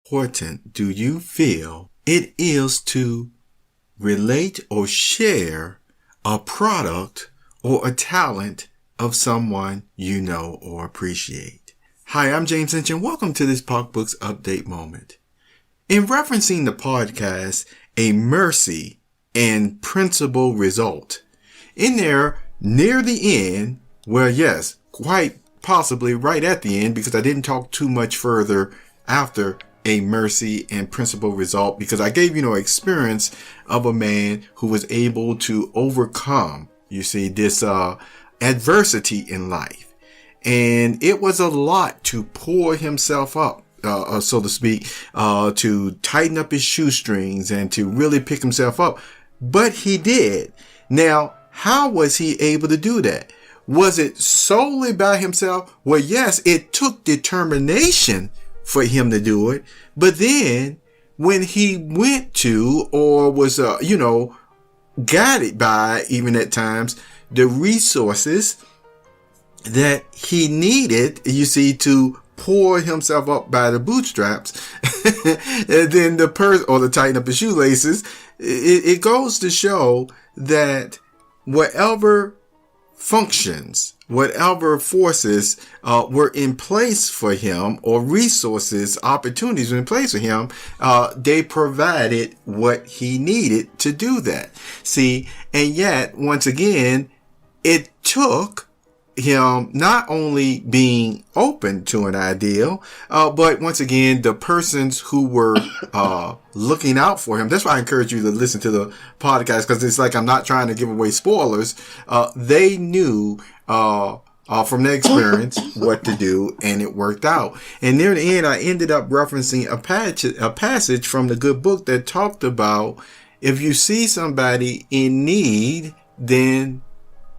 important do you feel it is to relate or share a product or a talent of someone you know or appreciate? Hi, I'm James Lynch, and welcome to this Pocket Books Update Moment. In referencing the podcast, A Mercy and Principal Result, in there, near the end, well, yes, quite possibly right at the end, because I didn't talk too much further after A Mercy and Principal Result, because I gave, experience of a man who was able to overcome, this adversity in life. And it was a lot to pour himself up, so to speak, to tighten up his shoestrings and to really pick himself up. But he did. Now, how was he able to do that? Was it solely by himself? Well, yes, it took determination for him to do it. But then when he went to, or was, guided by, even at times, the resources that he needed, to pour himself up by the bootstraps, and then or to tighten up his shoelaces, it goes to show that whatever functions, whatever forces were in place for him, or resources, opportunities were in place for him, they provided what he needed to do that. See, and yet, once again, it took him not only being open to an ideal, but once again, the persons who were looking out for him. That's why I encourage you to listen to the podcast, because it's like I'm not trying to give away spoilers. They knew from their experience what to do, and it worked out. And near the end, I ended up referencing a passage from the good book that talked about, if you see somebody in need, then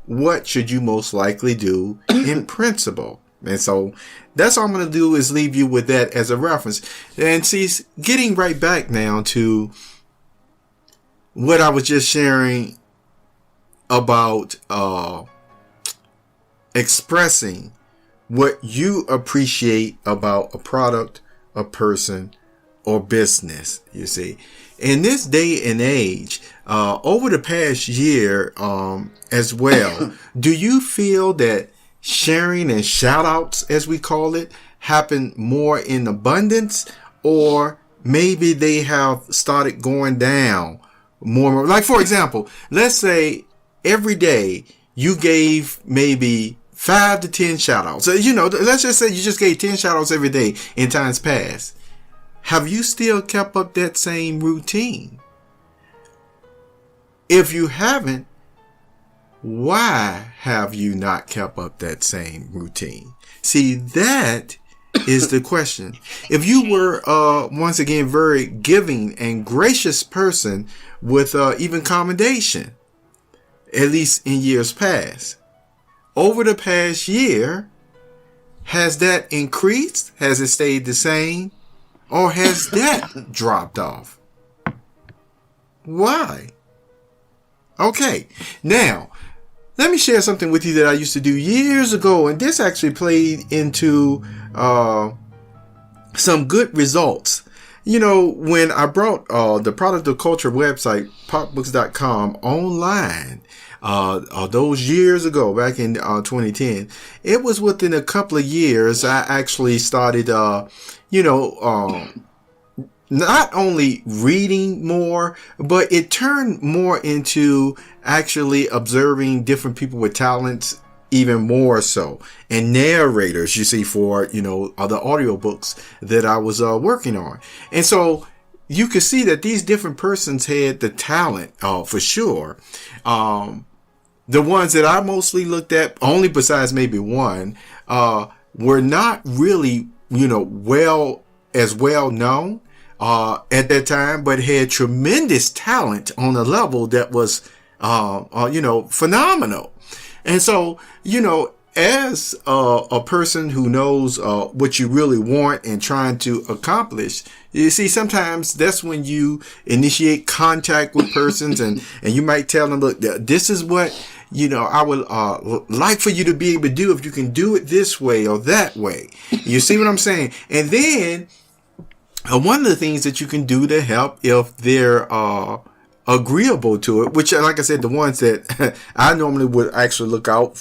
what should you most likely do in principle? And so that's all I'm going to do, is leave you with that as a reference. And see, getting right back now to what I was just sharing about expressing what you appreciate about a product, a person, or business. In this day and age, over the past year, as well, do you feel that sharing and shout-outs, as we call it, happen more in abundance, or maybe they have started going down more? Like, for example, let's say every day you gave maybe 5 to 10 shout-outs. So, let's just say you just gave 10 shout-outs every day in times past. Have you still kept up that same routine? If you haven't, why have you not kept up that same routine? See, that is the question. If you were, once again, very giving and gracious person with even commendation, at least in years past, over the past year, has that increased? Has it stayed the same? Or has that dropped off? Why? Okay, now, let me share something with you that I used to do years ago, and this actually played into some good results. When I brought the Product of Culture website, popbooks.com, online, those years ago, back in 2010, it was within a couple of years I actually started, not only reading more, but it turned more into actually observing different people with talents even more so, and narrators, for, the audiobooks that I was working on. And so you could see that these different persons had the talent, for sure. The ones that I mostly looked at, only besides maybe one, were not really, well known at that time, but had tremendous talent on a level that was, phenomenal. And so, as a person who knows what you really want and trying to accomplish, you see, sometimes that's when you initiate contact with persons, and you might tell them, look, this is what, I would like for you to be able to do if you can do it this way or that way. You see what I'm saying? And then One of the things that you can do to help, if they're agreeable to it, which, like I said, the ones that I normally would actually look out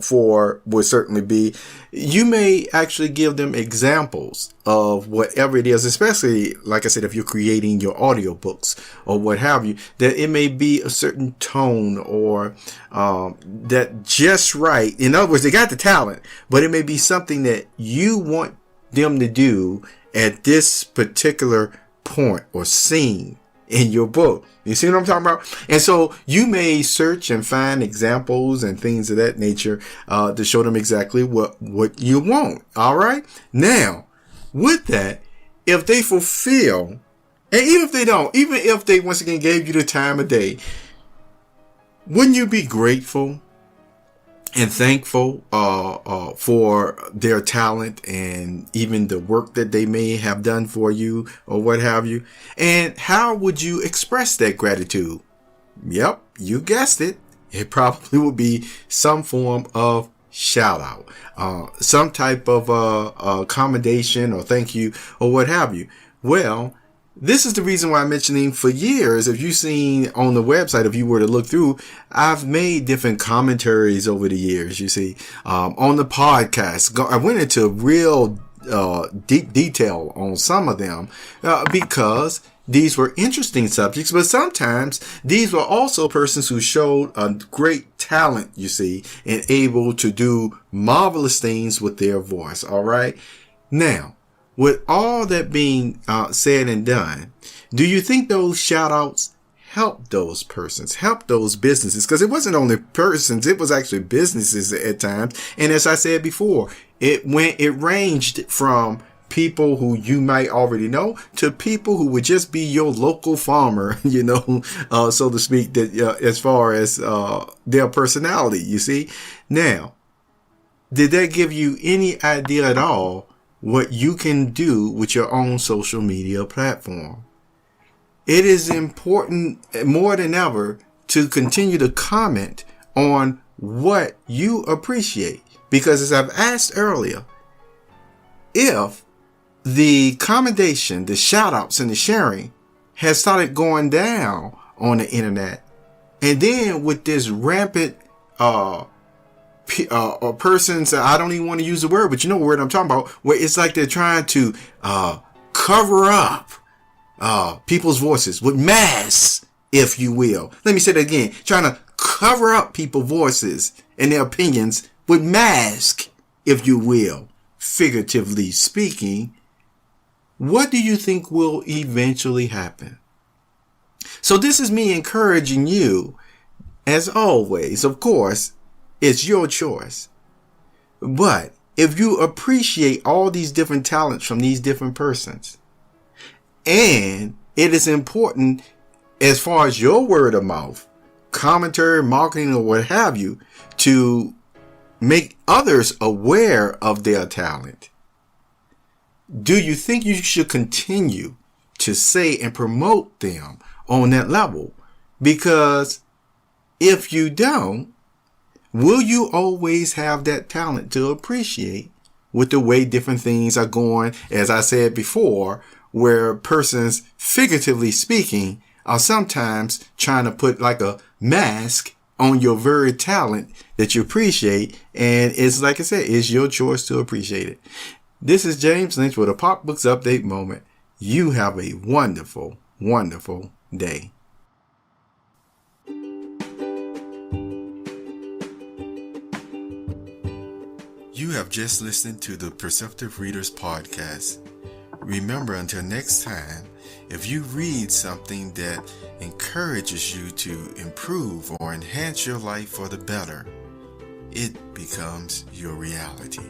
for would certainly be, you may actually give them examples of whatever it is, especially, like I said, if you're creating your audiobooks or what have you, that it may be a certain tone or that just right. In other words, they got the talent, but it may be something that you want them to do at this particular point or scene in your book. You see what I'm talking about? And so you may search and find examples and things of that nature to show them exactly what you want. All right. Now, with that, if they fulfill, and even if they don't, even if they once again gave you the time of day, wouldn't you be grateful and thankful for their talent and even the work that they may have done for you or what have you? And how would you express that gratitude? Yep, you guessed it. It probably would be some form of shout out, some type of accommodation or thank you or what have you. Well, this is the reason why I'm mentioning for years. If you've seen on the website, if you were to look through, I've made different commentaries over the years. You see, on the podcast, I went into real deep detail on some of them because these were interesting subjects, but sometimes these were also persons who showed a great talent, you see, and able to do marvelous things with their voice. All right. Now, with all that being said and done, do you think those shout outs help those persons, help those businesses? Because it wasn't only persons, it was actually businesses at times. And as I said before, it ranged from people who you might already know to people who would just be your local farmer, you know, so to speak, that as far as their personality, you see. Now, did that give you any idea at all what you can do with your own social media platform? It is important more than ever to continue to comment on what you appreciate. Because as I've asked earlier, if the commendation, the shout outs and the sharing has started going down on the internet, and then with this rampant persons, I don't even want to use the word, but you know what word I'm talking about, where it's like they're trying to cover up people's voices with masks, if you will. Let me say that again. Trying to cover up people's voices and their opinions with masks, if you will, figuratively speaking. What do you think will eventually happen? So this is me encouraging you, as always, of course, it's your choice. But if you appreciate all these different talents from these different persons, and it is important as far as your word of mouth, commentary, marketing, or what have you, to make others aware of their talent, do you think you should continue to say and promote them on that level? Because if you don't, will you always have that talent to appreciate with the way different things are going, as I said before, where persons, figuratively speaking, are sometimes trying to put like a mask on your very talent that you appreciate. And it's like I said, it's your choice to appreciate it. This is James Lynch with a Pop Books Update moment. You have a wonderful, wonderful day. You have just listened to the Perceptive Readers Podcast. Remember, until next time, if you read something that encourages you to improve or enhance your life for the better, it becomes your reality.